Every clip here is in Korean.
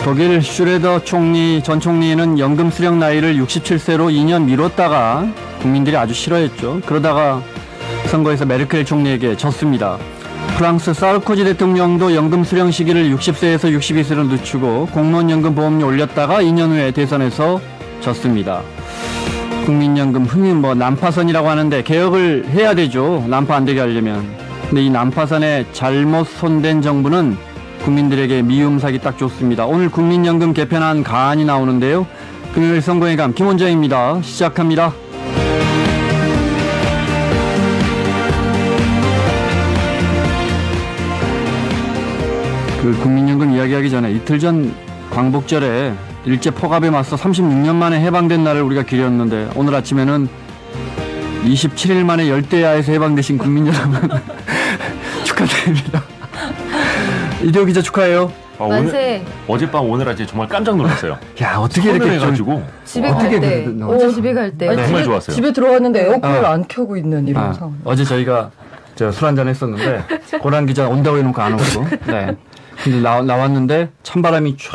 독일 슈레더 전 총리는 연금 수령 나이를 67세로 2년 미뤘다가 국민들이 아주 싫어했죠. 그러다가 선거에서 메르켈 총리에게 졌습니다. 프랑스 사르코지 대통령도 연금 수령 시기를 60세에서 62세로 늦추고 공무원 연금 보험료 올렸다가 2년 후에 대선에서 졌습니다. 국민연금 흔히 난파선이라고 하는데 개혁을 해야 되죠. 난파 안 되게 하려면. 근데 이 난파선에 잘못 손댄 정부는 국민들에게 미움 사기 딱 좋습니다. 오늘 국민연금 개편안 가안이 나오는데요. 금요일 선거의 감 김원장입니다. 시작합니다. 그 국민연금 이야기하기 전에 이틀 전 광복절에 일제 포갑에 맞서 36년 만에 해방된 날을 우리가 기렸는데 오늘 아침에는 27일 만에 열대야에서 해방되신 국민 여러분 축하드립니다. 이대호 기자 축하해요. 만세. 어젯밤 오늘 아침에 정말 깜짝 놀랐어요. 야, 어떻게 이렇게 해가지고 집에 갈 때, 어제 집에 갈 때 정말 좋았어요. 집에 들어왔는데 에어컨을 안 켜고 있는 이런 상황. 어제 저희가 술 한잔 했었는데 고란 기자 온다고 해놓고 안 오고. 네. 근데 나왔는데 찬바람이 쫙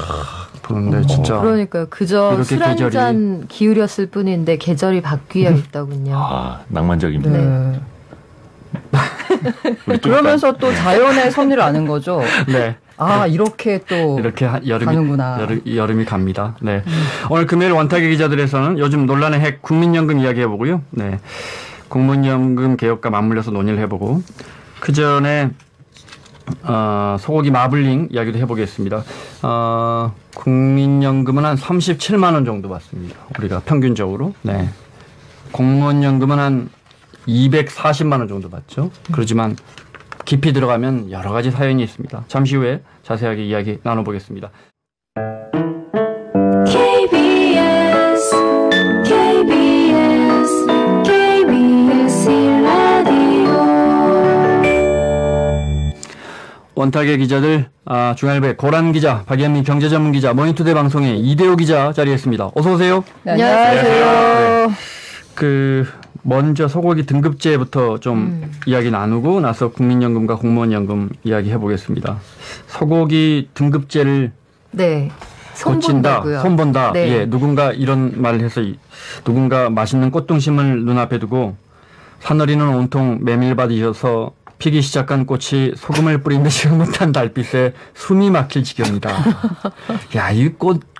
부는데 진짜. 그러니까요. 그저 술 한잔 기울였을 뿐인데 계절이 바뀌어 있더군요. 아, 낭만적입니다. 네. 그러면서 또 자연의 섭리를 아는 거죠. 네. 아, 이렇게 또 이렇게 가는구나. 여름이 갑니다. 네. 오늘 금요일 원탁의 기자들에서는 요즘 논란의 핵 국민연금 이야기해보고요. 네. 공무원연금 개혁과 맞물려서 논의를 해보고 그 전에 소고기 마블링 이야기도 해보겠습니다. 국민연금은 한 37만 원 정도 받습니다. 우리가 평균적으로. 네. 공무원연금은 한 240만 원 정도 받죠. 그렇지만 깊이 들어가면 여러 가지 사연이 있습니다. 잠시 후에 자세하게 이야기 나눠보겠습니다. KBS 원탁의 기자들, 중앙일보의 고란 기자, 박연미 경제전문기자, 모니터대 방송의 이대호 기자 자리했습니다. 어서 오세요. 네, 안녕하세요. 네. 먼저 소고기 등급제부터 좀 이야기 나누고 나서 국민연금과 공무원연금 이야기 해보겠습니다. 소고기 등급제를 고친다, 손본다. 네. 예, 누군가 이런 말을 해서 누군가 맛있는 꽃등심을 눈앞에 두고 사나리는 온통 메밀밭이어서 피기 시작한 꽃이 소금을 뿌린 듯이 흐뭇한 달빛에 숨이 막힐 지경이다. 야, 이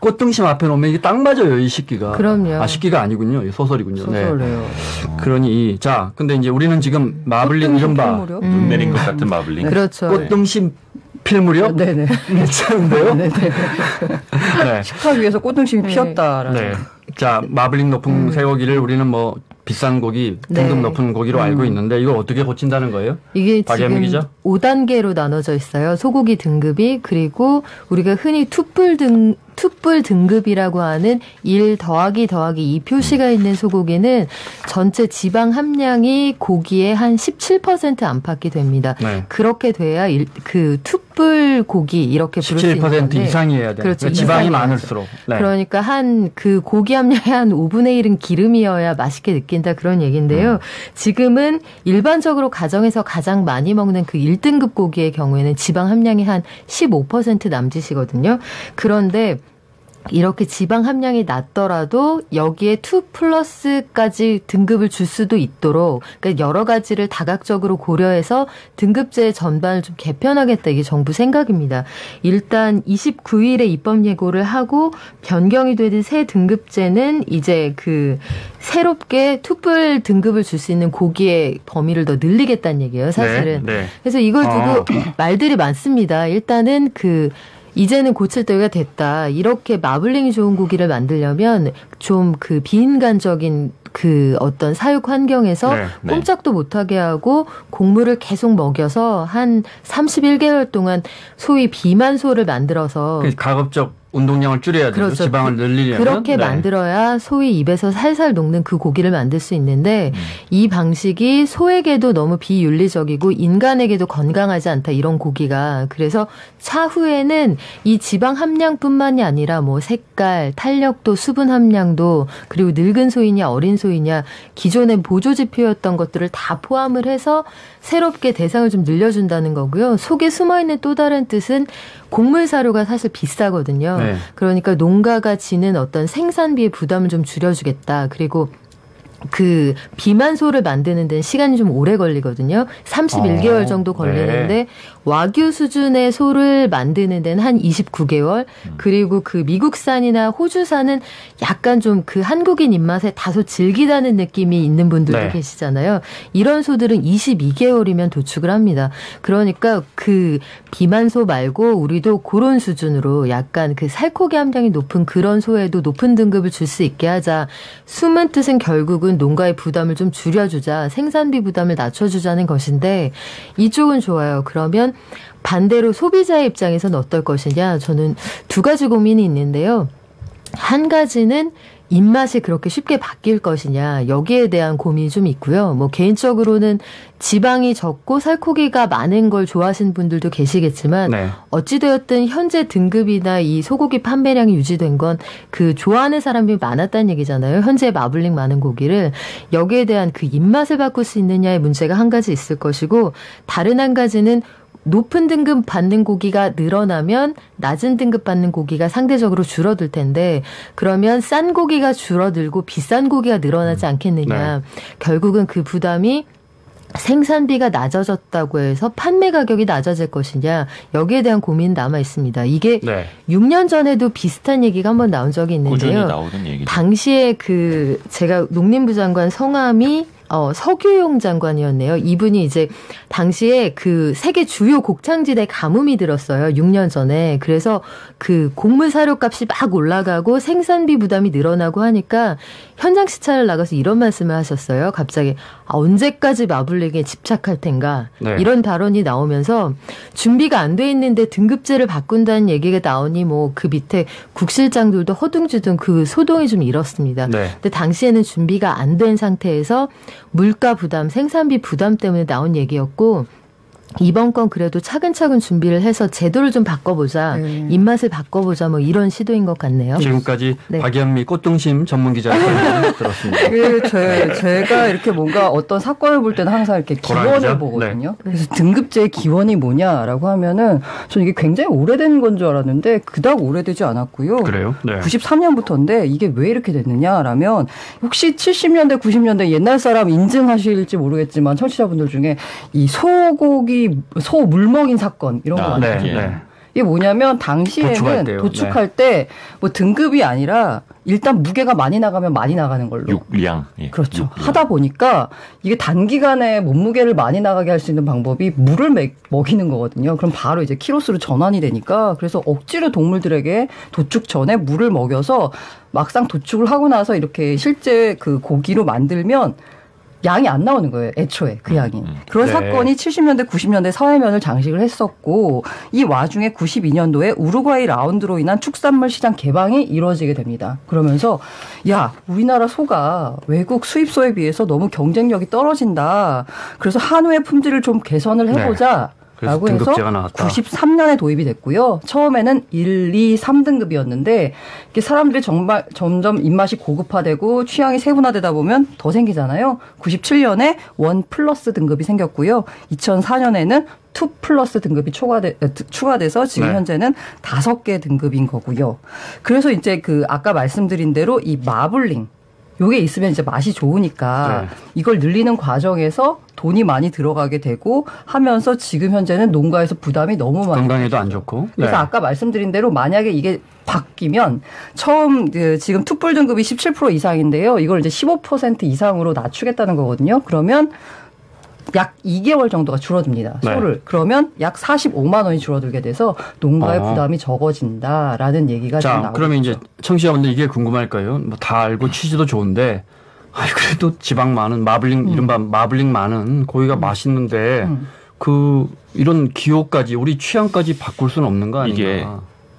꽃등심 앞에 놓으면 이게 딱 맞아요, 이 식기가. 그럼요. 식기가 아니군요. 이 소설이군요. 소설이에요. 네. 그러니, 근데 이제 우리는 지금 마블링 이른바. 눈 내린 것 같은 마블링. 그렇죠. 꽃등심 필무렵? 네네. 괜찮은데요? 네네. 네. 식탁 위에서 꽃등심이 피었다라는. 네. 자, 마블링 높은 쇠고기를 우리는 비싼 고기, 등급 높은 고기로 알고 있는데 이걸 어떻게 고친다는 거예요? 이게 지금 기자? 5단계로 나눠져 있어요. 소고기 등급이. 그리고 우리가 흔히 툭불 등급이라고 하는 1 더하기 2 표시가 있는 소고기는 전체 지방 함량이 고기의 한 17% 안팎이 됩니다. 네. 그렇게 돼야 그 툭불 고기 이렇게 부를 수 있는 건데. 17% 이상이어야 돼요. 그렇죠. 지방이 많을수록. 네. 그러니까 그 고기 함량의 한 5분의 1은 기름이어야 맛있게 느낀다 그런 얘기인데요. 지금은 일반적으로 가정에서 가장 많이 먹는 그 1등급 고기의 경우에는 지방 함량이 한 15% 남짓이거든요. 그런데 이렇게 지방 함량이 낮더라도 여기에 2+까지 등급을 줄 수도 있도록 그러니까 여러 가지를 다각적으로 고려해서 등급제 전반을 좀 개편하겠다 이게 정부 생각입니다. 일단 29일에 입법 예고를 하고 변경이 되는 새 등급제는 이제 새롭게 2+ 등급을 줄 수 있는 고기의 범위를 더 늘리겠다는 얘기예요, 사실은. 네. 그래서 이걸 두고 말들이 많습니다. 일단은 이제는 고칠 때가 됐다. 이렇게 마블링이 좋은 고기를 만들려면 좀 비인간적인 어떤 사육 환경에서 꼼짝도 못하게 하고 곡물을 계속 먹여서 한 31개월 동안 소위 비만소를 만들어서 가급적 운동량을 줄여야 되죠. 그렇죠. 지방을 늘리려면. 그렇게 만들어야 소위 입에서 살살 녹는 그 고기를 만들 수 있는데 이 방식이 소에게도 너무 비윤리적이고 인간에게도 건강하지 않다. 이런 고기가. 그래서 차후에는 이 지방 함량뿐만이 아니라 색깔, 탄력도, 수분 함량도 그리고 늙은 소이냐 어린 소이냐 기존의 보조 지표였던 것들을 다 포함을 해서 새롭게 대상을 좀 늘려준다는 거고요. 속에 숨어있는 또 다른 뜻은 곡물 사료가 사실 비싸거든요. 네. 그러니까 농가가 지는 어떤 생산비의 부담을 좀 줄여주겠다. 그리고 그 비만소를 만드는 데는 시간이 좀 오래 걸리거든요. 31개월 정도 걸리는데 네. 와규 수준의 소를 만드는 데는 한 29개월. 그리고 그 미국산이나 호주산은 약간 좀 그 한국인 입맛에 다소 질기다는 느낌이 있는 분들도 네. 계시잖아요. 이런 소들은 22개월이면 도축을 합니다. 그러니까 그 비만소 말고 우리도 그런 수준으로 약간 그 살코기 함량이 높은 그런 소에도 높은 등급을 줄 수 있게 하자. 숨은 뜻은 결국은 농가의 부담을 좀 줄여주자. 생산비 부담을 낮춰주자는 것인데 이쪽은 좋아요. 그러면 반대로 소비자의 입장에서는 어떨 것이냐. 저는 두 가지 고민이 있는데요. 한 가지는 입맛이 그렇게 쉽게 바뀔 것이냐. 여기에 대한 고민이 좀 있고요. 뭐 개인적으로는 지방이 적고 살코기가 많은 걸 좋아하시는 분들도 계시겠지만 네. 어찌되었든 현재 등급이나 이 소고기 판매량이 유지된 건 그 좋아하는 사람이 많았다는 얘기잖아요. 현재 마블링 많은 고기를. 여기에 대한 그 입맛을 바꿀 수 있느냐의 문제가 한 가지 있을 것이고 다른 한 가지는 높은 등급 받는 고기가 늘어나면 낮은 등급 받는 고기가 상대적으로 줄어들 텐데 그러면 싼 고기가 줄어들고 비싼 고기가 늘어나지 않겠느냐. 네. 결국은 그 부담이 생산비가 낮아졌다고 해서 판매 가격이 낮아질 것이냐. 여기에 대한 고민은 남아 있습니다. 이게 네. 6년 전에도 비슷한 얘기가 한번 나온 적이 꾸준히 있는데요. 나오던 얘기죠. 당시에 그 제가 농림부 장관 성함이 서규용 장관이었네요. 이분이 이제 당시에 그 세계 주요 곡창지대 가뭄이 들었어요. 6년 전에. 그래서 그 곡물 사료값이 막 올라가고 생산비 부담이 늘어나고 하니까 현장 시찰을 나가서 이런 말씀을 하셨어요. 갑자기 언제까지 마블링에 집착할 텐가. 네. 이런 발언이 나오면서 준비가 안 돼 있는데 등급제를 바꾼다는 얘기가 나오니 뭐 그 밑에 국실장들도 허둥지둥 그 소동이 좀 일었습니다. 네. 근데 당시에는 준비가 안 된 상태에서 물가 부담, 생산비 부담 때문에 나온 얘기였고 이번 건 그래도 차근차근 준비를 해서 제도를 좀 바꿔보자. 입맛을 바꿔보자. 뭐 이런 시도인 것 같네요. 지금까지 네. 박연미 꽃등심 전문 기자의 설명 들었습니다. 제가 이렇게 뭔가 어떤 사건을 볼 때는 항상 이렇게 고라니죠? 기원을 보거든요. 그래서 등급제의 기원이 뭐냐라고 하면은 저는 이게 굉장히 오래된 건 줄 알았는데 그닥 오래되지 않았고요. 그래요? 네. 93년부터인데 이게 왜 이렇게 됐느냐라면 혹시 70년대, 90년대 옛날 사람 인증하실지 모르겠지만 청취자분들 중에 이 소고기 소 물먹인 사건 이런 거 아, 많아요. 네. 네. 이게 뭐냐면 당시에는 도축할 때요. 도축할 때 뭐 등급이 아니라 일단 무게가 많이 나가면 많이 나가는 걸로. 육량. 예. 그렇죠. 육량. 하다 보니까 이게 단기간에 몸무게를 많이 나가게 할 수 있는 방법이 물을 먹이는 거거든요. 그럼 바로 이제 키로수로 전환이 되니까 그래서 억지로 동물들에게 도축 전에 물을 먹여서 막상 도축을 하고 나서 이렇게 실제 그 고기로 만들면 양이 안 나오는 거예요. 애초에 그 양이. 그런 네. 사건이 70년대, 90년대 사회면을 장식을 했었고 이 와중에 92년도에 우루과이 라운드로 인한 축산물 시장 개방이 이루어지게 됩니다. 그러면서 야 우리나라 소가 외국 수입소에 비해서 너무 경쟁력이 떨어진다. 그래서 한우의 품질을 좀 개선을 해보자. 그래서 라고 해서 등급제가 나왔다. 93년에 도입이 됐고요. 처음에는 1, 2, 3등급이었는데 이게 사람들이 정말 점점 입맛이 고급화되고 취향이 세분화되다 보면 더 생기잖아요. 97년에 1 플러스 등급이 생겼고요. 2004년에는 2 플러스 등급이 추가돼서 지금 네. 현재는 5개 등급인 거고요. 그래서 이제 그 아까 말씀드린 대로 이 마블링 요게 있으면 이제 맛이 좋으니까 네. 이걸 늘리는 과정에서 돈이 많이 들어가게 되고 하면서 지금 현재는 농가에서 부담이 너무 많이 건강에도 안 좋고. 그래서 네. 아까 말씀드린 대로 만약에 이게 바뀌면 처음 지금 투뿔 등급이 17% 이상인데요. 이걸 이제 15% 이상으로 낮추겠다는 거거든요. 그러면 약 2개월 정도가 줄어듭니다. 네. 소를. 그러면 약 45만 원이 줄어들게 돼서 농가의 부담이 적어진다라는 얘기가 지금 자, 나오고 그러면 있죠. 이제 청취자분들 이게 궁금할 거예요. 뭐 다 알고 취지도 좋은데, 그래도 지방 많은 이른바 마블링 많은 고기가 맛있는데 이런 기호까지 우리 취향까지 바꿀 수는 없는 거 아닌가? 이게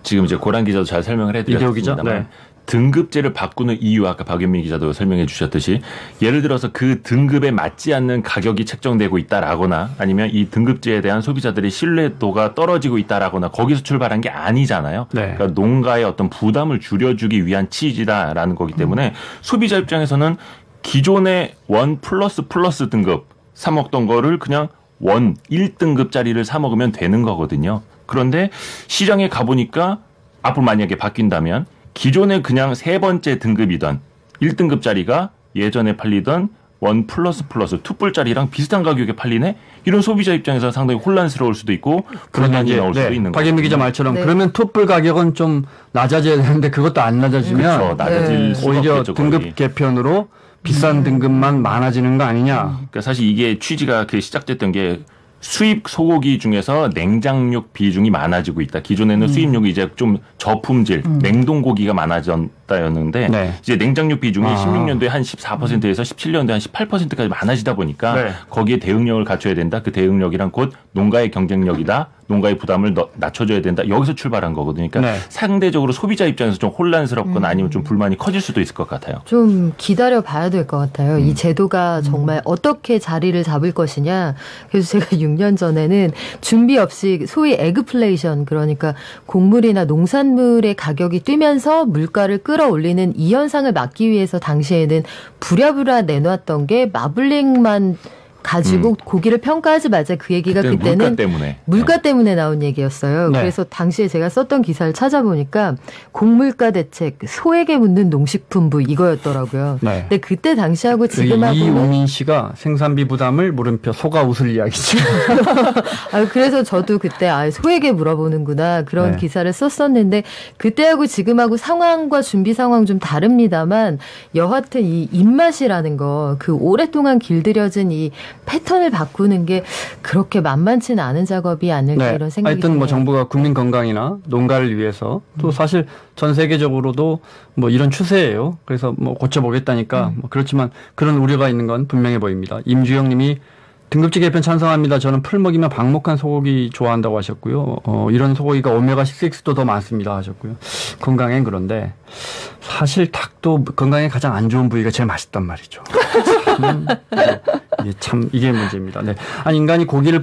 지금 이제 고란 기자도 잘 설명을 이대호 기자? 해드렸습니다만 네. 등급제를 바꾸는 이유 아까 박연미 기자도 설명해 주셨듯이 예를 들어서 그 등급에 맞지 않는 가격이 책정되고 있다라거나 아니면 이 등급제에 대한 소비자들의 신뢰도가 떨어지고 있다라거나 거기서 출발한 게 아니잖아요. 네. 그러니까 농가의 어떤 부담을 줄여주기 위한 취지다라는 거기 때문에 소비자 입장에서는 기존의 1 플러스 등급 사 먹던 거를 그냥 1등급짜리를 사 먹으면 되는 거거든요. 그런데 시장에 가보니까 앞으로 만약에 바뀐다면 기존에 그냥 세 번째 등급이던 1등급짜리가 예전에 팔리던 1++, 2뿔짜리랑 비슷한 가격에 팔리네? 이런 소비자 입장에서 상당히 혼란스러울 수도 있고 불안이 나올 수도 있는 거죠. 박예미 기자 말처럼 네. 그러면 투뿔 가격은 좀 낮아져야 되는데 그것도 안 낮아지면 그렇죠. 낮아질 수가 오히려 없겠죠. 등급 거의. 개편으로 비싼 등급만 많아지는 거 아니냐. 그러니까 사실 이게 취지가 시작됐던 게 수입 소고기 중에서 냉장육 비중이 많아지고 있다. 기존에는 수입육이 이제 좀 저품질, 냉동고기가 많아졌다였는데 네. 이제 냉장육 비중이 아. 16년도에 한 14%에서 17년도에 한 18%까지 많아지다 보니까 네. 거기에 대응력을 갖춰야 된다. 그 대응력이란 곧 농가의 경쟁력이다. 농가의 부담을 낮춰줘야 된다. 여기서 출발한 거거든요. 그러니까 네. 상대적으로 소비자 입장에서 좀 혼란스럽거나 아니면 좀 불만이 커질 수도 있을 것 같아요. 좀 기다려 봐야 될 것 같아요. 이 제도가 정말 어떻게 자리를 잡을 것이냐. 그래서 제가 6년 전에는 준비 없이 소위 에그플레이션, 그러니까 곡물이나 농산물의 가격이 뛰면서 물가를 끌어올리는 이 현상을 막기 위해서 당시에는 부랴부랴 내놨던 게 마블링만 가지고 고기를 평가하지 말자, 그 얘기가 그때는 물가 때문에 나온 얘기였어요. 네. 그래서 당시에 제가 썼던 기사를 찾아보니까 곡물가 대책, 소에게 묻는 농식품부 이거였더라고요. 네. 근데 그때 당시하고 지금하고는 이우민 씨가 생산비 부담을 물음표 소가 웃을 이야기죠. 그래서 저도 그때 소에게 물어보는구나 그런 네. 기사를 썼었는데 그때하고 지금하고 상황과 준비 상황 좀 다릅니다만 여하튼 이 입맛이라는 거, 그 오랫동안 길들여진 이 패턴을 바꾸는 게 그렇게 만만치는 않은 작업이 아닐까 이런 생각이 하여튼 드네요. 정부가 국민 건강이나 농가를 위해서 또 사실 전 세계적으로도 이런 추세예요. 그래서 고쳐보겠다니까 그렇지만 그런 우려가 있는 건 분명해 보입니다. 임주영 님이 등급제 개편 찬성합니다. 저는 풀 먹이면 방목한 소고기 좋아한다고 하셨고요. 이런 소고기가 오메가6도 더 많습니다 하셨고요. 건강엔 그런데 사실 닭도 건강에 가장 안 좋은 부위가 제일 맛있단 말이죠. 이게 문제입니다. 네. 아니, 인간이 고기를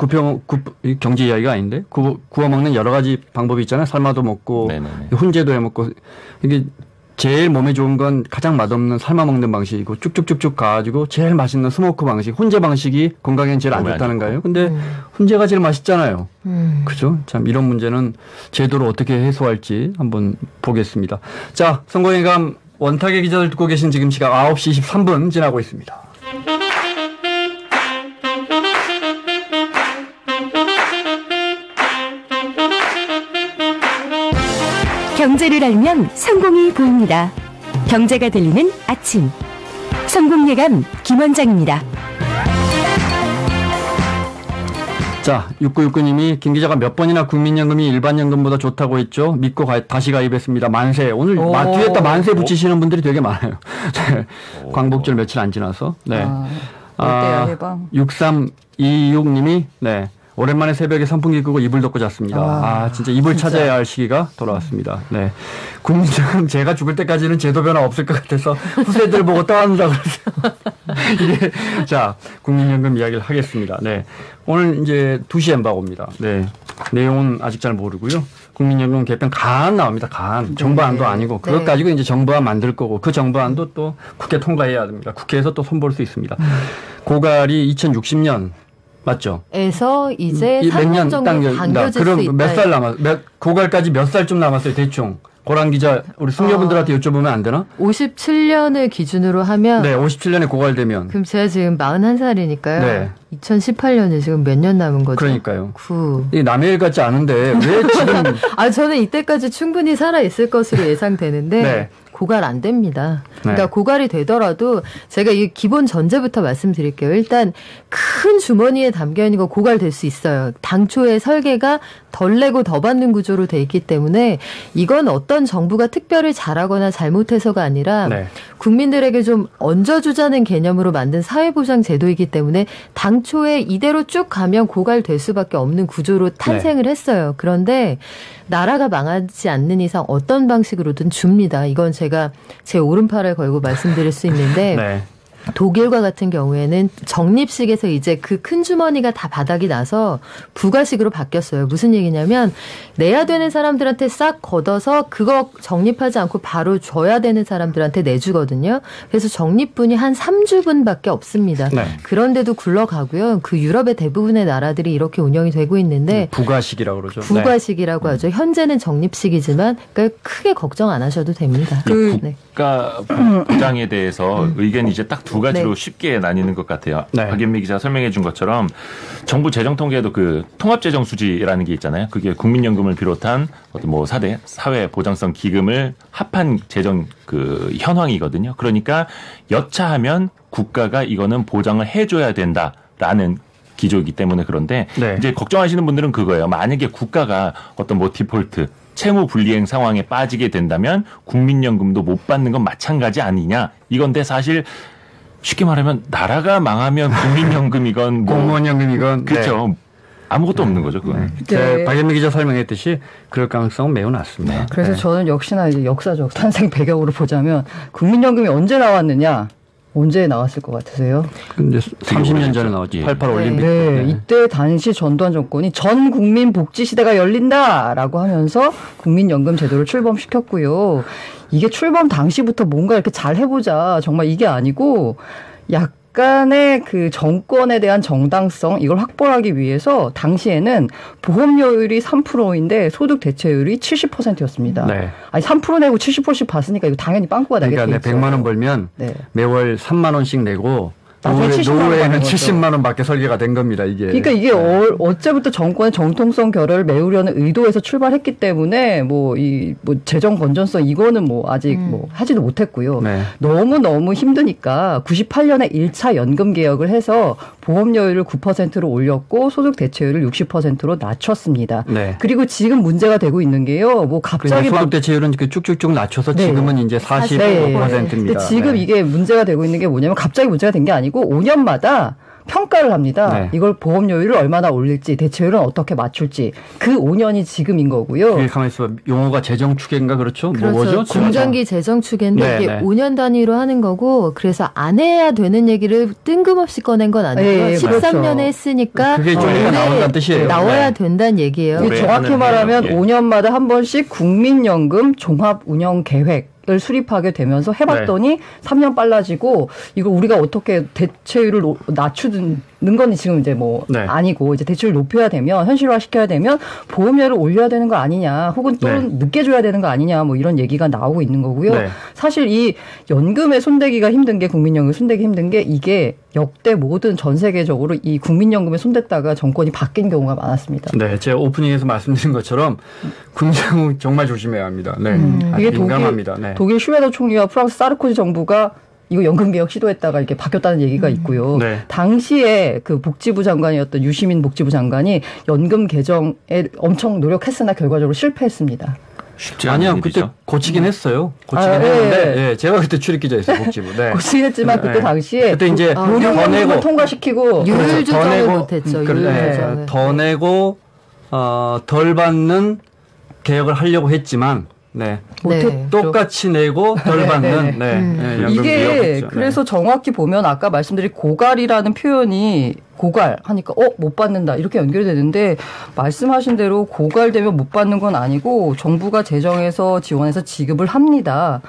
경제 이야기가 아닌데 구워 먹는 여러 가지 방법이 있잖아요. 삶아도 먹고 네네네. 훈제도 해 먹고 이게 제일 몸에 좋은 건 가장 맛없는 삶아 먹는 방식이고 쭉쭉쭉쭉 가가지고 제일 맛있는 스모크 방식, 훈제 방식이 건강엔 제일 안 좋다는 거예요. 근데 훈제가 제일 맛있잖아요. 그죠? 참 이런 문제는 제도로 어떻게 해소할지 한번 보겠습니다. 자, 선거예감 원탁의 기자들 듣고 계신 지금 시각 9시 23분 지나고 있습니다. 경제를 알면 성공이 보입니다. 경제가 들리는 아침. 성공예감 김원장입니다. 자, 6969님이 김 기자가 몇 번이나 국민연금이 일반연금보다 좋다고 했죠. 믿고 다시 가입했습니다. 만세. 오늘 뒤에다 만세 붙이시는 분들이 되게 많아요. 광복절 며칠 안 지나서. 네. 어때요, 해방? 6326님이 네. 오랜만에 새벽에 선풍기 끄고 이불 덮고 잤습니다. 진짜 이불 찾아야 할 시기가 돌아왔습니다. 네. 국민연금 제가 죽을 때까지는 제도 변화 없을 것 같아서 후세들 보고 떠안으라고 그랬어요. 자, 국민연금 이야기를 하겠습니다. 네. 오늘 이제 2시 엠바고입니다. 네. 내용은 아직 잘 모르고요. 국민연금 개편 가안 나옵니다. 가안. 정부안도 아니고 그것 가지고 이제 정부안 만들 거고 그 정부안도 또 국회 통과해야 됩니다. 국회에서 또 손볼 수 있습니다. 고갈이 2060년 맞죠? 에서 이제 3년 정도 당겨질 수 그럼 있다. 몇 살 고갈까지 몇 살쯤 남았어요, 대충? 고란 기자, 우리 승려분들한테 여쭤보면 안 되나? 57년을 기준으로 하면. 네, 57년에 고갈되면. 그럼 제가 지금 41살이니까요. 네. 2018년에 지금 몇 년 남은 거죠? 그러니까요. 9. 이게 남의 일 같지 않은데, 왜 지금. 저는 이때까지 충분히 살아있을 것으로 예상되는데. 네. 고갈 안 됩니다. 그러니까 네. 고갈이 되더라도 제가 이 기본 전제부터 말씀드릴게요. 일단 큰 주머니에 담겨 있는 거 고갈될 수 있어요. 당초의 설계가 덜 내고 더 받는 구조로 돼 있기 때문에 이건 어떤 정부가 특별히 잘하거나 잘못해서가 아니라 네. 국민들에게 좀 얹어주자는 개념으로 만든 사회보장 제도이기 때문에 당초에 이대로 쭉 가면 고갈될 수밖에 없는 구조로 탄생을 했어요. 그런데 나라가 망하지 않는 이상 어떤 방식으로든 줍니다. 이건 제가 제 오른팔을 걸고 말씀드릴 수 있는데 네. 독일과 같은 경우에는 적립식에서 이제 그 큰 주머니가 다 바닥이 나서 부가식으로 바뀌었어요. 무슨 얘기냐면 내야 되는 사람들한테 싹 걷어서 그거 적립하지 않고 바로 줘야 되는 사람들한테 내주거든요. 그래서 적립분이 한 3주분밖에 없습니다. 네. 그런데도 굴러가고요. 그 유럽의 대부분의 나라들이 이렇게 운영이 되고 있는데 부가식이라고 그러죠. 부가식이라고 하죠. 현재는 적립식이지만 그러니까 크게 걱정 안 하셔도 됩니다. 네. 국가 보장에 대해서 의견이 이제 딱 두 가지로 네. 쉽게 나뉘는 것 같아요. 네. 박연미 기자가 설명해 준 것처럼 정부 재정 통계에도 그 통합재정 수지라는 게 있잖아요. 그게 국민연금을 비롯한 어떤 뭐 4대 사회 보장성 기금을 합한 재정 그 현황이거든요. 그러니까 여차하면 국가가 이거는 보장을 해줘야 된다라는 기조이기 때문에 그런데 네. 이제 걱정하시는 분들은 그거예요. 만약에 국가가 어떤 뭐 디폴트 채무 불이행 상황에 빠지게 된다면 국민연금도 못 받는 건 마찬가지 아니냐 이건데 사실 쉽게 말하면 나라가 망하면 국민연금이건 뭐 공무원연금이건 그렇죠. 아무것도 없는 거죠. 그건. 네. 박연미 기자 설명했듯이 그럴 가능성은 매우 낮습니다. 그래서 네. 저는 역시나 이제 역사적 탄생 배경으로 보자면 국민연금이 언제 나왔느냐? 언제 나왔을 것 같으세요? 근데 30년 전에 나왔죠. 예. 88 올림픽. 네, 이때 당시 전두환 정권이 전 국민 복지 시대가 열린다라고 하면서 국민연금 제도를 출범시켰고요. 이게 출범 당시부터 뭔가 이렇게 잘 해보자 정말 이게 아니고 약간의 그 정권에 대한 정당성 이걸 확보하기 위해서 당시에는 보험료율이 3%인데 소득 대체율이 70%였습니다. 네. 아니 3% 내고 70%씩 받으니까 이거 당연히 빵꾸가 나게 그러니까 돼 내 있어요. 100만 원 벌면 네. 매월 3만 원씩 내고 나중에 70만 원 노후에는 받는 거죠. 70만 원밖에 설계가 된 겁니다. 이게. 그러니까 이게 어째부터 정권의 정통성 결여를 메우려는 의도에서 출발했기 때문에 뭐 재정 건전성 이거는 뭐 아직 뭐 하지도 못했고요. 네. 너무 힘드니까 98년에 1차 연금 개혁을 해서 보험료율을 9%로 올렸고 소득 대체율을 60%로 낮췄습니다. 네. 그리고 지금 문제가 되고 있는 게요. 뭐 갑자기 갑자기 막 소득 대체율은 그 쭉쭉쭉 낮춰서 네. 지금은 이제 45%입니다. 근데 지금 네. 이게 문제가 되고 있는 게 뭐냐면 갑자기 문제가 된 게 아니고 5년마다 평가를 합니다. 네. 이걸 보험료율을 얼마나 올릴지 대체율은 어떻게 맞출지 그 5년이 지금인 거고요. 그게 가만히 있어 용어가 재정 추계인가 그렇죠? 그렇죠. 뭐죠? 중장기 재정 추계인데 네, 이게 네. 5년 단위로 하는 거고 그래서 안 해야 되는 얘기를 뜬금없이 꺼낸 건 아니고요. 네, 13년에 맞죠. 했으니까 그게 좀 올해 나온다는 뜻이에요. 나와야 네. 된다는 얘기예요. 올해 정확히 하는 말하면 해요. 예. 5년마다 한 번씩 국민연금 종합운영계획 을 수립하게 되면서 해봤더니 3년 빨라지고 이거 우리가 어떻게 대체율을 낮추는 건 지금 이제 뭐 네. 아니고 이제 대체율 높여야 되면 현실화 시켜야 되면 보험료를 올려야 되는 거 아니냐 혹은 또 네. 늦게 줘야 되는 거 아니냐 뭐 이런 얘기가 나오고 있는 거고요. 네. 사실 이 연금에 손대기가 힘든 게 국민연금 손대기 힘든 게 이게 역대 모든 전 세계적으로 이 국민연금에 손댔다가 정권이 바뀐 경우가 많았습니다. 네, 제가 오프닝에서 말씀드린 것처럼 국민연금 정말 조심해야 합니다. 네, 아주 이게 민감합니다. 네. 독일 슈베더 총리와 프랑스 사르코지 정부가 이거 연금 개혁 시도했다가 이렇게 바뀌었다는 얘기가 있고요. 네. 당시에 그 복지부 장관이었던 유시민 복지부 장관이 연금 개정에 엄청 노력했으나 결과적으로 실패했습니다. 쉽지 않은 아니요, 일이죠. 그때 고치긴 했어요. 고치긴 아, 했는데, 예. 예, 제가 그때 출입 기자였어요, 복지부. 네. 고치긴 했지만 그때 네. 당시에 그때 이제 아, 더 노령연금을 내고 통과시키고 율 그렇죠. 조정을 못했죠. 율 네, 조정을. 더 내고 덜 받는 개혁을 하려고 했지만, 네, 네. 똑같이 내고 덜 받는, 네, 네, 연금 이게 개혁했죠. 그래서 정확히 보면 아까 말씀드린 고갈이라는 표현이 고갈 하니까 못 받는다 이렇게 연결되는데 말씀하신 대로 고갈되면 못 받는 건 아니고 정부가 재정에서 지원해서 지급을 합니다.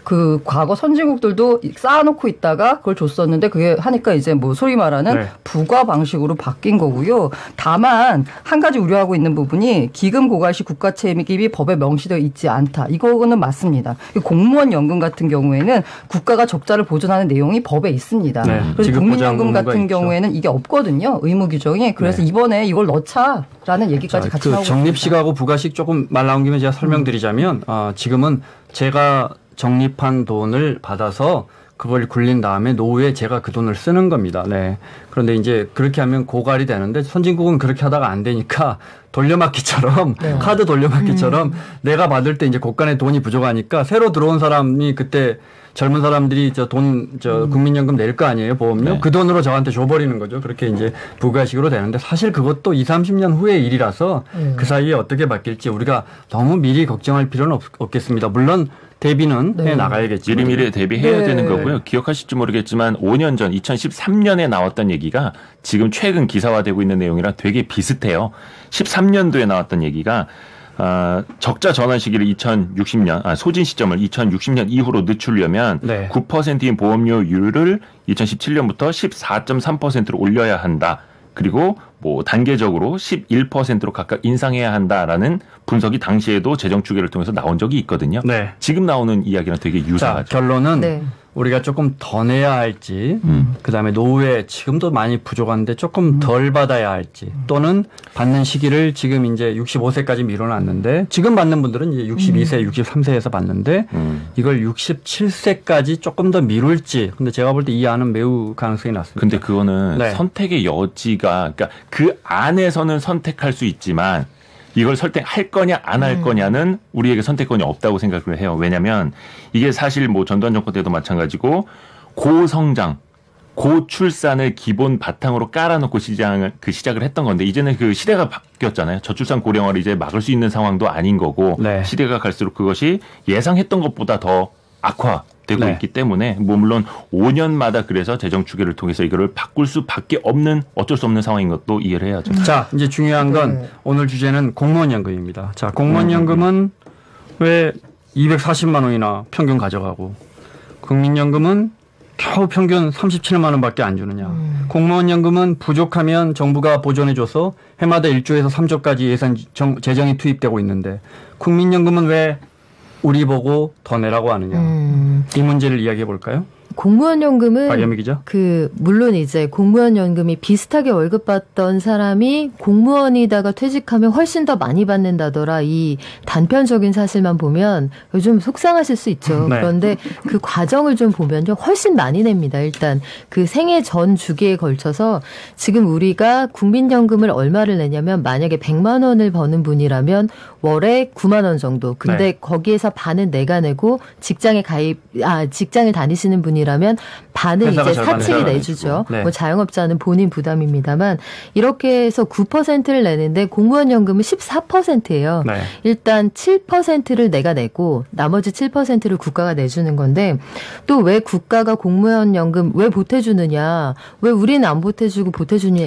그 과거 선진국들도 쌓아놓고 있다가 그걸 줬었는데 그게 하니까 이제 뭐 소위 말하는 네. 부과 방식으로 바뀐 거고요. 다만 한 가지 우려하고 있는 부분이 기금 고갈 시 국가 책임이 법에 명시되어 있지 않다. 이거는 맞습니다. 공무원 연금 같은 경우에는 국가가 적자를 보존하는 내용이 법에 있습니다. 네. 그래서 지급 보장 국민연금 의무가 같은 있죠. 경우에는 이게 없거든요. 의무 규정이. 그래서 네. 이번에 이걸 넣자라는 얘기까지 같이 그 나오고 있습니다. 적립식하고 부가식 조금 말 나온 김에 제가 설명드리자면 지금은 제가 적립한 돈을 받아서 그걸 굴린 다음에 노후에 제가 그 돈을 쓰는 겁니다. 네. 그런데 이제 그렇게 하면 고갈이 되는데 선진국은 그렇게 하다가 안 되니까 돌려막기처럼 카드 돌려막기처럼 내가 받을 때 이제 곳간에 돈이 부족하니까 새로 들어온 사람이 그때 젊은 사람들이 국민연금 낼 거 아니에요, 보험료? 네. 그 돈으로 저한테 줘버리는 거죠. 그렇게 이제 부가식으로 되는데 사실 그것도 20, 30년 후의 일이라서 그 사이에 어떻게 바뀔지 우리가 너무 미리 걱정할 필요는 없겠습니다. 물론 대비는 네. 해 나가야겠죠. 미리미리 대비해야 네. 되는 거고요. 기억하실지 모르겠지만 5년 전 2013년에 나왔던 얘기가 지금 최근 기사화되고 있는 내용이랑 되게 비슷해요. 13년도에 나왔던 얘기가 적자 전환 시기를 2060년, 소진 시점을 2060년 이후로 늦추려면 네. 9%인 보험료율을 2017년부터 14.3%로 올려야 한다. 그리고 뭐 단계적으로 11%로 각각 인상해야 한다라는 분석이 당시에도 재정 추계를 통해서 나온 적이 있거든요. 네. 지금 나오는 이야기랑 되게 자, 유사하죠. 결론은 네. 우리가 조금 더 내야 할지, 그다음에 노후에 지금도 많이 부족한데 조금 덜 받아야 할지, 또는 받는 시기를 지금 이제 65세까지 미뤄놨는데 지금 받는 분들은 이제 62세, 63세에서 받는데 이걸 67세까지 조금 더 미룰지. 근데 제가 볼 때 이 안은 매우 가능성이 낮습니다. 근데 그거는 네. 선택의 여지가, 그러니까 그 안에서는 선택할 수 있지만 이걸 선택할 거냐 안 할 거냐는 우리에게 선택권이 없다고 생각을 해요. 왜냐하면 이게 사실 뭐 전두환 정권 때도 마찬가지고 고성장, 고출산을 기본 바탕으로 깔아놓고 시작을 했던 건데 이제는 그 시대가 바뀌었잖아요. 저출산 고령화를 이제 막을 수 있는 상황도 아닌 거고 네. 시대가 갈수록 그것이 예상했던 것보다 더 악화되고 네. 있기 때문에 뭐 물론 5년마다 그래서 재정 추계를 통해서 이거를 바꿀 수밖에 없는 어쩔 수 없는 상황인 것도 이해를 해야죠. 자, 이제 중요한 건 네. 오늘 주제는 공무원연금입니다. 자, 공무원연금은 왜 240만 원이나 평균 가져가고 국민연금은 겨우 평균 37만 원밖에 안 주느냐. 공무원연금은 부족하면 정부가 보존해줘서 해마다 1조에서 3조까지 예산 재정이 투입되고 있는데 국민연금은 왜 우리 보고 더 내라고 하느냐. 이 문제를 이야기해 볼까요? 공무원연금은 박연미 기자. 물론 이제 공무원연금이 비슷하게 월급 받던 사람이 공무원이다가 퇴직하면 훨씬 더 많이 받는다더라. 이 단편적인 사실만 보면 요즘 속상하실 수 있죠. 네. 그런데 그 과정을 좀 보면요. 훨씬 많이 냅니다. 일단 그 생애 전 주기에 걸쳐서 지금 우리가 국민연금을 얼마를 내냐면 만약에 100만 원을 버는 분이라면 월에 9만 원 정도. 근데 네. 거기에서 반은 내가 내고 직장을 다니시는 분이라면 반은 회사가 이제 절반을 사측이 내가 내주죠. 내주고. 네. 뭐 자영업자는 본인 부담입니다만 이렇게 해서 9%를 내는데 공무원연금은 14%예요. 네. 일단 7%를 내가 내고 나머지 7%를 국가가 내주는 건데 또 왜 국가가 공무원연금 왜 보태주느냐, 왜 우리는 안 보태주고 보태주느냐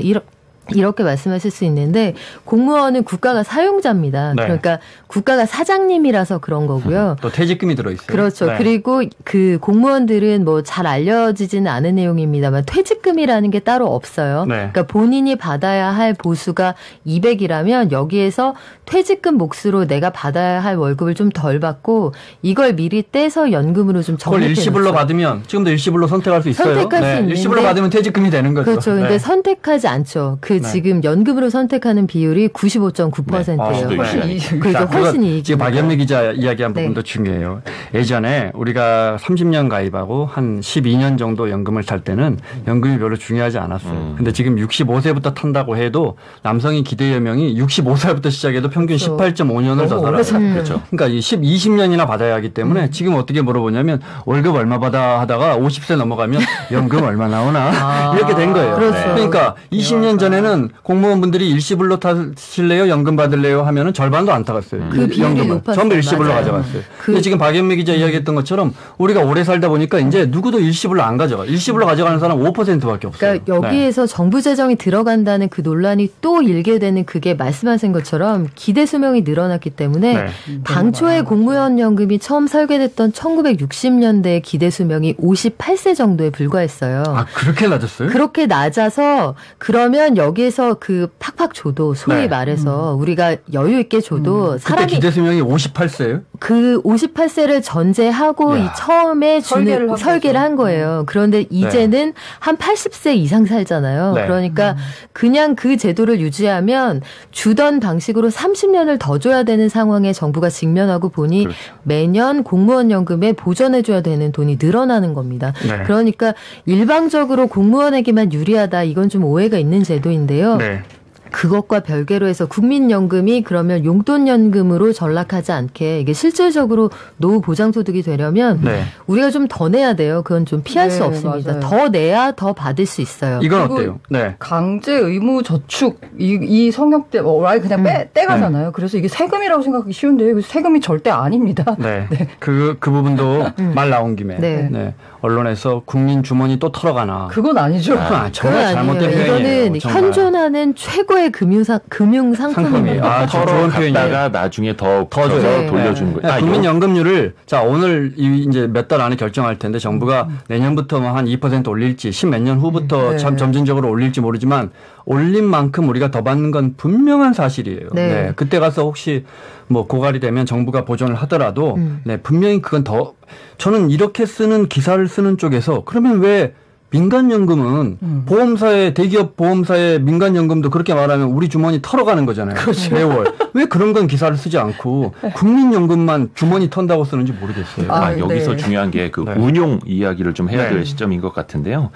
이렇게 말씀하실 수 있는데 공무원은 국가가 사용자입니다. 네. 그러니까 국가가 사장님이라서 그런 거고요. 또 퇴직금이 들어있어요. 그렇죠. 네. 그리고 그 공무원들은 뭐 잘 알려지지는 않은 내용입니다만 퇴직금이라는 게 따로 없어요. 네. 그러니까 본인이 받아야 할 보수가 200이라면 여기에서 퇴직금 몫으로 내가 받아야 할 월급을 좀 덜 받고 이걸 미리 떼서 연금으로 좀 그걸 적립해 일시불로 놓죠. 받으면 지금도 일시불로 선택할 수 있어요. 선택할 수 있는데 일시불로 받으면 퇴직금이 되는 거죠. 그렇죠. 근데 네. 선택하지 않죠. 네. 지금 연금으로 선택하는 비율이 95.9%예요. 네. 그러니까 그거 훨씬 이익입니다. 지금 박연미 기자 이야기한 네. 부분도 중요해요. 예전에 우리가 30년 가입하고 한 12년 정도 연금을 탈 때는 연금이 별로 중요하지 않았어요. 근데 지금 65세부터 탄다고 해도 남성의 기대 연명이 65살부터 시작해도 평균 그렇죠. 18.5년을 더 너무 살아요. 오래 그렇죠. 그러니까 이 20년이나 받아야 하기 때문에 지금 어떻게 물어보냐면 월급 얼마 받아 하다가 50세 넘어가면 연금 얼마 나오나 이렇게 된 거예요. 그렇죠. 그러니까 20년 전에는 공무원분들이 일시불로 타실래요? 연금 받을래요? 하면은 절반도 안 타갔어요. 그 비율이 연금을. 높았어요. 전부 일시불로 맞아요. 가져갔어요. 근데 지금 박연미 기자 이야기했던 것처럼 우리가 오래 살다 보니까 이제 누구도 일시불로 안 가져가. 일시불로 가져가는 사람 5%밖에 없어요. 그러니까 여기에서 정부 재정이 들어간다는 그 논란이 또 일게 되는 그게 말씀하신 것처럼 기대 수명이 늘어났기 때문에 네. 당초에 공무원연금이 처음 설계됐던 1960년대의 기대 수명이 58세 정도에 불과했어요. 아, 그렇게 낮았어요? 그렇게 낮아서 그러면 여기에서 그 팍팍 줘도 소위 네. 말해서 우리가 여유 있게 줘도 그때 사람이 기대 수명이 58세예요? 그 58세를 전제하고 야. 이 처음에 설계를 설계를 한 거예요. 그런데 이제는 한 80세 이상 살잖아요. 네. 그러니까 그냥 그 제도를 유지하면 주던 방식으로 30년을 더 줘야 되는 상황에 정부가 직면하고 보니 그렇죠. 매년 공무원연금에 보전해줘야 되는 돈이 늘어나는 겁니다. 네. 그러니까 일방적으로 공무원에게만 유리하다 이건 좀 오해가 있는 제도인데요. 네. 그것과 별개로 해서 국민연금이 그러면 용돈연금으로 전락하지 않게 이게 실질적으로 노후 보장소득이 되려면 네. 우리가 좀 더 내야 돼요. 그건 좀 피할 수 네, 없습니다. 맞아요. 더 내야 더 받을 수 있어요. 이건 그리고 어때요? 네. 강제 의무 저축 이 성역 때 아예 그냥 떼가잖아요. 그래서 이게 세금이라고 생각하기 쉬운데 세금이 절대 아닙니다. 네. 그 부분도 말 나온 김에 네. 네. 언론에서 국민 주머니 또 털어가나. 그건 아니죠. 정말 그건 잘못된 아니에요. 표현이에요. 이거는 정말. 현존하는 최고의 금융 상품입니다. 아, 좋은 표현이에요. 털어갔다가 나중에 더 더 줘서 줘요. 돌려주는 거예요. 국민연금률을 자 오늘 이제 몇 달 안에 결정할 텐데 정부가 내년부터 뭐 한 2% 올릴지 10몇 년 후부터 네. 참 점진적으로 올릴지 모르지만 올린 만큼 우리가 더 받는 건 분명한 사실이에요. 네. 네. 그때 가서 혹시 뭐 고갈이 되면 정부가 보전을 하더라도 네, 분명히 그건 더 저는 이렇게 쓰는 기사를 쓰는 쪽에서 그러면 왜 민간연금은 보험사의 대기업 보험사의 민간연금도 그렇게 말하면 우리 주머니 털어가는 거잖아요. 그렇죠. 매월. 왜 그런 건 기사를 쓰지 않고 국민연금만 주머니 턴다고 쓰는지 모르겠어요. 여기서 네. 중요한 게 그 네. 운용 이야기를 좀 해야 될 네. 시점인 것 같은데요.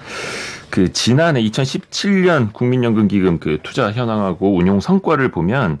그 지난해 2017년 국민연금기금 그 투자 현황하고 운용 성과를 보면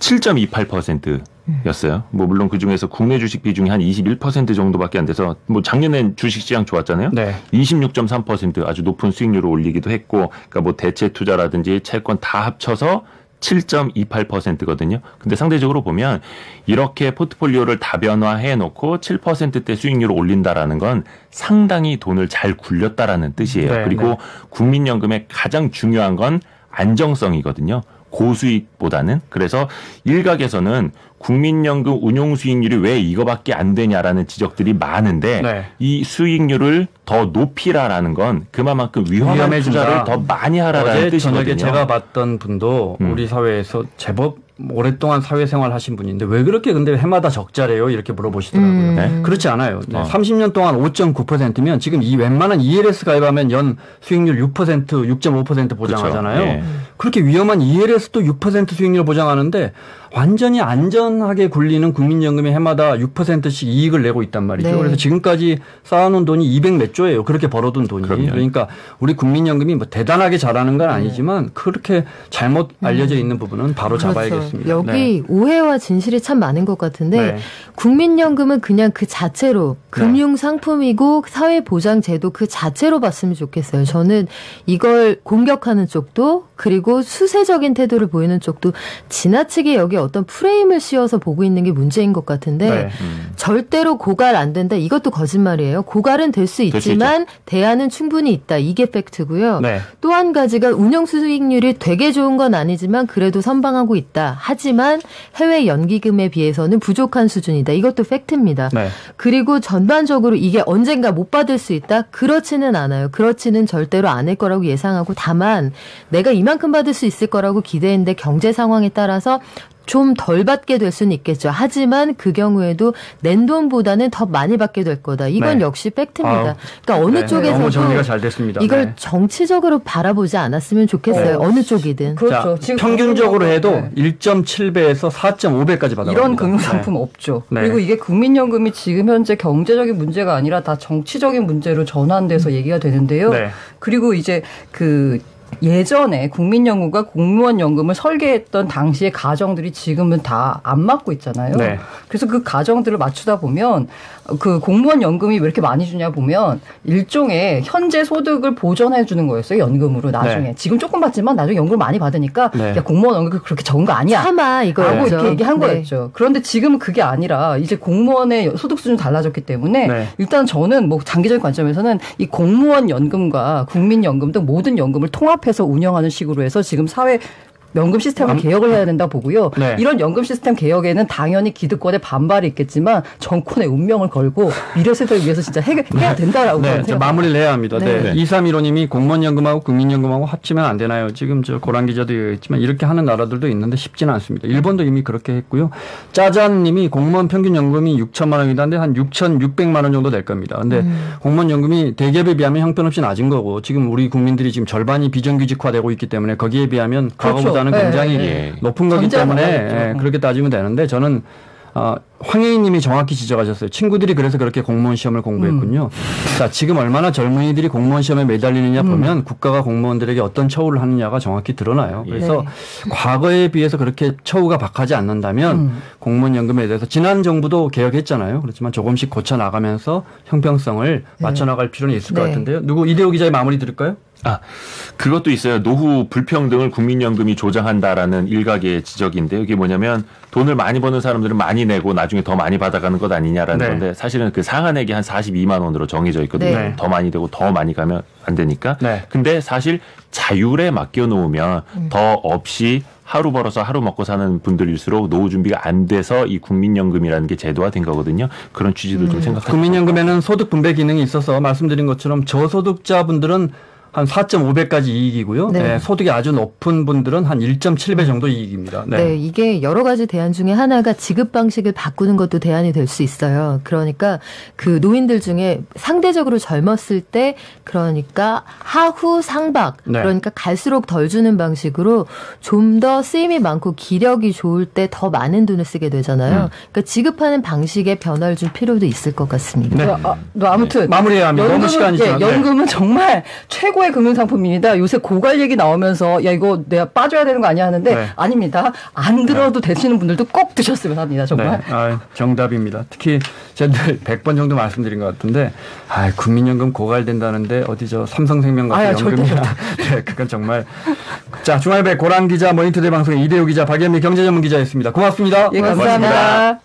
7.28%였어요. 뭐 물론 그 중에서 국내 주식 비중이 한 21% 정도밖에 안 돼서 뭐 작년엔 주식 시장 좋았잖아요. 네. 26.3% 아주 높은 수익률을 올리기도 했고, 그러니까 뭐 대체 투자라든지 채권 다 합쳐서 7.28%거든요. 근데 상대적으로 보면 이렇게 포트폴리오를 다변화해 놓고 7%대 수익률을 올린다라는 건 상당히 돈을 잘 굴렸다라는 뜻이에요. 네, 그리고 네. 국민연금의 가장 중요한 건 안정성이거든요. 고수익보다는. 그래서 일각에서는 국민연금 운용 수익률이 왜 이거밖에 안 되냐라는 지적들이 많은데 네. 이 수익률을 더 높이라라는 건 그만큼 위험한 위험해진다. 투자를 더 많이 하라라는 어제 뜻이거든요. 저녁에 제가 봤던 분도 우리 사회에서 제법 오랫동안 사회생활 하신 분인데 왜 그렇게 근데 해마다 적자래요? 이렇게 물어보시더라고요. 네? 그렇지 않아요. 30년 동안 5.9%면 지금 이 웬만한 ELS 가입하면 연 수익률 6%, 6.5% 보장하잖아요. 그렇죠. 예. 그렇게 위험한 ELS도 6% 수익률 보장하는데 완전히 안전하게 굴리는 국민연금이 해마다 6%씩 이익을 내고 있단 말이죠. 네. 그래서 지금까지 쌓아놓은 돈이 200몇 조예요. 그렇게 벌어둔 돈이. 그럼요. 그러니까 우리 국민연금이 뭐 대단하게 잘하는 건 아니지만 그렇게 잘못 알려져 있는 부분은 바로 잡아야겠습니다. 여기 네. 오해와 진실이 참 많은 것 같은데 네. 국민연금은 그냥 그 자체로 금융 상품이고 사회보장제도 그 자체로 봤으면 좋겠어요. 저는 이걸 공격하는 쪽도 그리고 수세적인 태도를 보이는 쪽도 지나치게 여기 어떤 프레임을 씌워서 보고 있는 게 문제인 것 같은데 네. 절대로 고갈 안 된다. 이것도 거짓말이에요. 고갈은 될 수 있지만 대안은 충분히 있다. 이게 팩트고요. 네. 또 한 가지가 운용 수익률이 되게 좋은 건 아니지만 그래도 선방하고 있다. 하지만 해외 연기금에 비해서는 부족한 수준이다. 이것도 팩트입니다. 네. 그리고 전반적으로 이게 언젠가 못 받을 수 있다? 그렇지는 않아요. 그렇지는 절대로 않을 거라고 예상하고 다만 내가 이만큼 받을 수 있을 거라고 기대했는데 경제 상황에 따라서 좀 덜 받게 될 수는 있겠죠. 하지만 그 경우에도 낸 돈보다는 더 많이 받게 될 거다. 이건 네. 역시 팩트입니다. 아우, 그러니까 어느 네. 쪽에서도 너무 정리가 잘 됐습니다. 이걸 네. 정치적으로 바라보지 않았으면 좋겠어요. 어느 쪽이든. 그렇죠. 자, 지금 평균적으로 해도 네. 1.7배에서 4.5배까지 받아갑니다. 이런 금융상품 없죠. 네. 그리고 이게 국민연금이 지금 현재 경제적인 문제가 아니라 다 정치적인 문제로 전환돼서 얘기가 되는데요. 네. 그리고 이제 그 예전에 국민연금과 공무원연금을 설계했던 당시의 가정들이 지금은 다 안 맞고 있잖아요. 네. 그래서 그 가정들을 맞추다 보면 그 공무원연금이 왜 이렇게 많이 주냐 보면 일종의 현재 소득을 보전해 주는 거였어요. 연금으로 나중에. 네. 지금 조금 받지만 나중에 연금을 많이 받으니까 네. 야 공무원 연금 그렇게 적은 거 아니야. 참아 라고 이거였죠. 이렇게 얘기한 네. 거였죠. 그런데 지금은 그게 아니라 이제 공무원의 소득 수준이 달라졌기 때문에 네. 일단 저는 뭐 장기적인 관점에서는 이 공무원 연금과 국민연금 등 모든 연금을 통합해서 운영하는 식으로 해서 지금 사회 연금 시스템을 개혁을 해야 된다 보고요. 네. 이런 연금 시스템 개혁에는 당연히 기득권의 반발이 있겠지만 정권의 운명을 걸고 미래 세대를 위해서 진짜 해야 된다라고 네, 저는 저 생각합니다. 마무리를 해야 합니다. 네. 네. 2315님이 공무원연금하고 국민연금하고 합치면 안 되나요? 지금 저 고란 기자도 얘기했지만 이렇게 하는 나라들도 있는데 쉽지는 않습니다. 일본도 이미 그렇게 했고요. 짜잔님이 공무원 평균연금이 6천만 원이다 한데 한 6,600만 원 정도 될 겁니다. 근데 공무원연금이 대기업에 비하면 형편없이 낮은 거고 지금 우리 국민들이 지금 절반이 비정규직화되고 있기 때문에 거기에 비하면 그렇죠. 과거보다는 네, 굉장히 네. 높은 거기 전제가 때문에 많아졌죠. 그렇게 따지면 되는데 저는 황혜인 님이 정확히 지적하셨어요. 친구들이 그래서 그렇게 공무원 시험을 공부했군요. 자, 지금 얼마나 젊은이들이 공무원 시험에 매달리느냐 보면 국가가 공무원들에게 어떤 처우를 하느냐가 정확히 드러나요. 그래서 과거에 비해서 그렇게 처우가 박하지 않는다면 공무원 연금에 대해서 지난 정부도 개혁했잖아요. 그렇지만 조금씩 고쳐 나가면서 형평성을 맞춰 나갈 필요는 있을 것 같은데요. 누구 이대호 기자의 마무리 들을까요? 그것도 있어요. 노후 불평등을 국민연금이 조장한다라는 일각의 지적인데요. 이게 뭐냐면 돈을 많이 버는 사람들은 많이 내고 나중에 더 많이 받아가는 것 아니냐라는 네. 건데 사실은 그 상한액이 한 42만 원으로 정해져 있거든요. 네. 더 많이 되고 더 많이 가면 안 되니까. 네. 근데 사실 자율에 맡겨놓으면 더 없이 하루 벌어서 하루 먹고 사는 분들일수록 노후 준비가 안 돼서 이 국민연금이라는 게 제도화된 거거든요. 그런 취지도 좀 생각하시죠. 국민연금에는 소득 분배 기능이 있어서 말씀드린 것처럼 저소득자분들은 한 4.5배까지 이익이고요. 네. 네, 소득이 아주 높은 분들은 한 1.7배 정도 이익입니다. 네. 이게 여러 가지 대안 중에 하나가 지급 방식을 바꾸는 것도 대안이 될 수 있어요. 그러니까 그 노인들 중에 상대적으로 젊었을 때 그러니까 하후 상박 네. 그러니까 갈수록 덜 주는 방식으로 좀 더 쓰임이 많고 기력이 좋을 때 더 많은 돈을 쓰게 되잖아요. 그러니까 지급하는 방식에 변화를 줄 필요도 있을 것 같습니다. 네. 아무튼 마무리해야 합니다. 너무 시간이 지났네. 연금은 정말 최고의 금융상품입니다. 요새 고갈 얘기 나오면서 야 이거 내가 빠져야 되는 거 아니야 하는데 네. 아닙니다. 안 들어도 되시는 분들도 꼭 드셨으면 합니다. 정말. 네. 정답입니다. 특히 제가 100번 정도 말씀드린 것 같은데 국민연금 고갈된다는데 어디 저 삼성생명 같은 연금이나 네, 그건 정말. 자, 중앙일보의 고란 기자, 모니터대 방송의 이대호 기자, 박연미 경제전문 기자였습니다. 고맙습니다. 예, 감사합니다.